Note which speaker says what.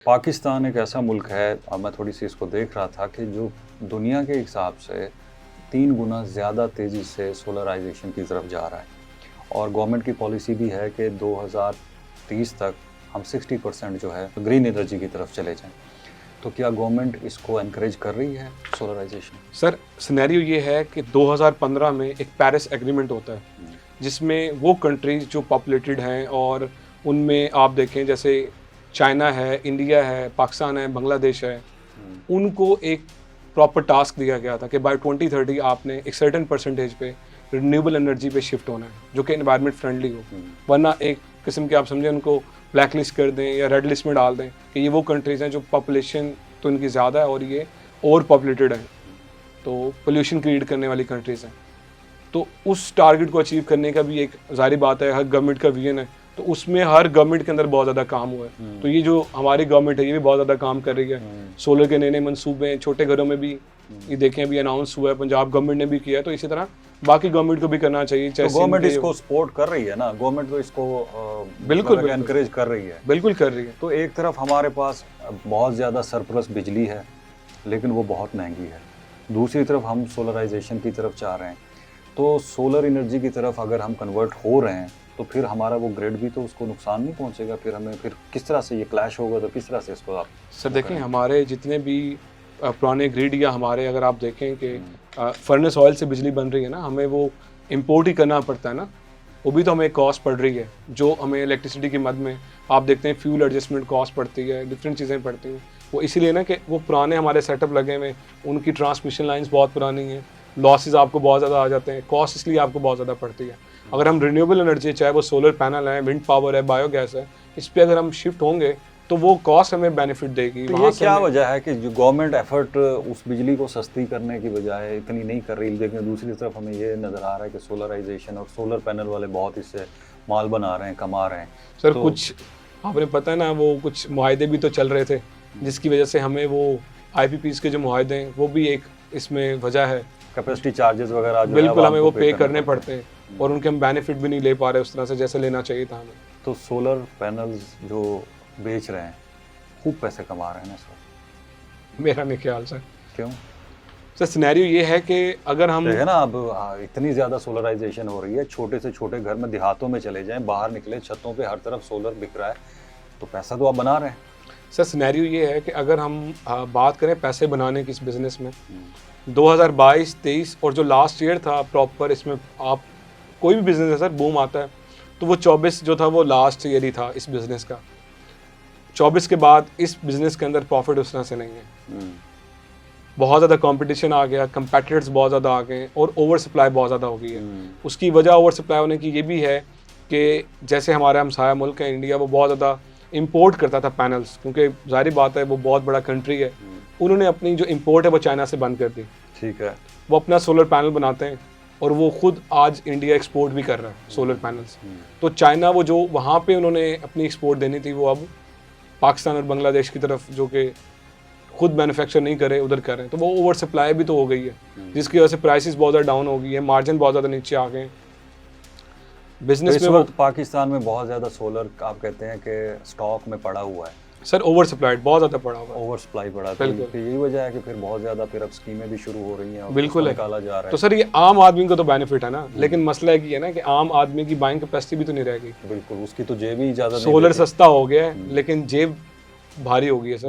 Speaker 1: पाकिस्तान एक ऐसा मुल्क है, अब मैं थोड़ी सी इसको देख रहा था कि जो दुनिया के हिसाब से 3 गुना ज़्यादा तेज़ी से सोलराइजेशन की तरफ जा रहा है और गवर्नमेंट की पॉलिसी भी है कि 2030 तक हम 60% जो है ग्रीन एनर्जी की तरफ चले जाएं। तो क्या गवर्नमेंट इसको एनकरेज कर रही है सोलराइजेशन?
Speaker 2: सर, सिनेरियो ये है कि 2015 में एक पेरिस एग्रीमेंट होता है जिसमें वो कंट्रीज जो पॉपुलेटेड हैं और उनमें आप देखें जैसे चाइना है, इंडिया है, पाकिस्तान है, बांग्लादेश है, उनको एक प्रॉपर टास्क दिया गया था कि बाय 2030 आपने एक सर्टेन परसेंटेज पे रिन्यूएबल एनर्जी पे शिफ्ट होना है जो कि एनवायरनमेंट फ्रेंडली हो, वरना एक किस्म के आप समझें उनको ब्लैक लिस्ट कर दें या रेड लिस्ट में डाल दें कि ये वो कंट्रीज़ हैं जो पॉपुलेशन तो इनकी ज़्यादा है और ये ओवर पॉपुलेटेड है, तो पोल्यूशन क्रिएट करने वाली कंट्रीज़ हैं। तो उस टारगेट को अचीव करने का भी एक ज़ाहिर बात है, हर गवर्नमेंट का विजन है, तो उसमें हर गवर्नमेंट के अंदर बहुत ज़्यादा काम हुआ है। तो ये जो हमारी गवर्नमेंट है ये भी बहुत ज़्यादा काम कर रही है। सोलर के नए नए मनसूबे छोटे घरों में भी ये देखें अभी अनाउंस हुआ है, पंजाब गवर्नमेंट ने भी किया है, तो इसी तरह बाकी गवर्नमेंट को भी करना चाहिए।
Speaker 1: तो गवर्नमेंट इसको सपोर्ट कर रही है ना, गवर्नमेंट तो इसको
Speaker 2: बिल्कुल
Speaker 1: एनकरेज कर रही है,
Speaker 2: बिल्कुल कर रही है।
Speaker 1: तो एक तरफ हमारे पास बहुत ज़्यादा सरप्लस बिजली है लेकिन वो बहुत महंगी है, दूसरी तरफ हम सोलराइजेशन की तरफ चाह रहे हैं, तो सोलर एनर्जी की तरफ अगर हम कन्वर्ट हो रहे हैं तो फिर हमारा वो ग्रिड भी तो उसको नुकसान नहीं पहुंचेगा, फिर हमें फिर किस तरह से ये क्लैश होगा, तो किस तरह से इसको आप
Speaker 2: सर देखें हमारे जितने भी पुराने ग्रिड या हमारे अगर आप देखें कि फर्नेस ऑयल से बिजली बन रही है ना, हमें वो इम्पोर्ट ही करना पड़ता है ना, वो भी तो हमें कॉस्ट पड़ रही है जो हमें इलेक्ट्रिसिटी की मद में आप देखते हैं फ्यूल एडजस्टमेंट कॉस्ट पड़ती है, डिफरेंट चीज़ें पड़ती हैं। वो इसीलिए ना कि वो पुराने हमारे सेटअप लगे हुए, उनकी ट्रांसमिशन लाइन्स बहुत पुरानी हैं, लॉसेस आपको बहुत ज़्यादा आ जाते हैं, कॉस्ट इसलिए आपको बहुत ज़्यादा पड़ती है। अगर हम रिन्यूएबल एनर्जी चाहे वो सोलर पैनल है, विंड पावर है, बायोगैस है, इस पर अगर हम शिफ्ट होंगे तो वो कॉस्ट हमें बेनिफिट देगी।
Speaker 1: तो ये क्या वजह है कि जो गवर्नमेंट एफर्ट उस बिजली को सस्ती करने की बजाय इतनी नहीं कर रही, लेकिन दूसरी तरफ हमें ये नज़र आ रहा है कि सोलराइजेशन और सोलर पैनल वाले बहुत इससे माल बना रहे हैं, कमा रहे हैं।
Speaker 2: सर तो कुछ आपने पता है ना, वो कुछ मुआहदे भी तो चल रहे थे जिसकी वजह से हमें वो IPPs के जो मुआहदे हैं वो भी एक इसमें वजह है,
Speaker 1: कैपेसिटी चार्जेस वगैरह
Speaker 2: बिल्कुल हमें वो पे करने पड़ते हैं और उनके हम बेनिफिट भी नहीं ले पा रहे उस तरह से जैसे लेना चाहिए था हमें।
Speaker 1: तो सोलर पैनल्स जो बेच रहे हैं खूब पैसे कमा रहे हैं ना सर?
Speaker 2: मेरा नहीं ख्याल सर।
Speaker 1: क्यों
Speaker 2: सर? सिनेरियो ये है कि अगर हम
Speaker 1: है ना, अब इतनी ज़्यादा सोलराइजेशन हो रही है, छोटे से छोटे घर में देहातों में चले जाएं, बाहर निकले छतों पे हर तरफ सोलर बिक रहा है, तो पैसा तो आप बना रहे हैं।
Speaker 2: सर सिनेरियो ये है कि अगर हम बात करें पैसे बनाने की इस बिज़नेस में 2022-23 और जो लास्ट ईयर था प्रॉपर, इसमें आप कोई भी बिज़नेस है सर बूम आता है, तो वो 24 जो था वो लास्ट ईयर ही था इस बिज़नेस का। 24 के बाद इस बिज़नेस के अंदर प्रॉफिट उस तरह से नहीं है, बहुत ज़्यादा कंपटीशन आ गया, कंपेटिटर्स बहुत ज़्यादा आ गए और ओवर सप्लाई बहुत ज़्यादा हो गई है। उसकी वजह ओवर सप्लाई होने की ये भी है कि जैसे हमारा हमसाया मुल्क है इंडिया, वो बहुत ज़्यादा इंपोर्ट करता था पैनल्स, क्योंकि जाहिर बात है वो बहुत बड़ा कंट्री है, उन्होंने अपनी जो इंपोर्ट है वो चाइना से बंद कर दी।
Speaker 1: ठीक है,
Speaker 2: वो अपना सोलर पैनल बनाते हैं और वो खुद आज इंडिया एक्सपोर्ट भी कर रहा है सोलर पैनल्स। तो चाइना वो जो वहाँ पे उन्होंने अपनी एक्सपोर्ट देनी थी वो अब पाकिस्तान और बांग्लादेश की तरफ जो कि खुद मैन्युफैक्चर नहीं करे उधर कर रहे हैं, तो वो ओवर सप्लाई भी तो हो गई है जिसकी वजह से प्राइसेस बहुत ज़्यादा डाउन हो गई है, मार्जिन बहुत ज़्यादा नीचे आ गए। बिजनेस में
Speaker 1: वक्त पाकिस्तान में बहुत ज़्यादा सोलर आप कहते हैं कि स्टॉक में पड़ा हुआ है
Speaker 2: सर, ओवर सप्लाइड बहुत ज़्यादा पड़ा हुआ है,
Speaker 1: ओवर सप्लाई पड़ा, तो यही वजह है कि फिर बहुत ज़्यादा फिर अब स्कीमें भी शुरू हो रही हैं और
Speaker 2: बिल्कुल
Speaker 1: निकाला जा रहा है।
Speaker 2: तो सर ये आम आदमी को तो बेनिफिट है ना, लेकिन मसला ये है ना कि आम आदमी की बाइंग कैपेसिटी भी तो नहीं रहेगी।
Speaker 1: बिल्कुल, उसकी तो जेब ही ज़्यादा
Speaker 2: सोलर सस्ता हो गया है लेकिन जेब भारी हो गई है सर।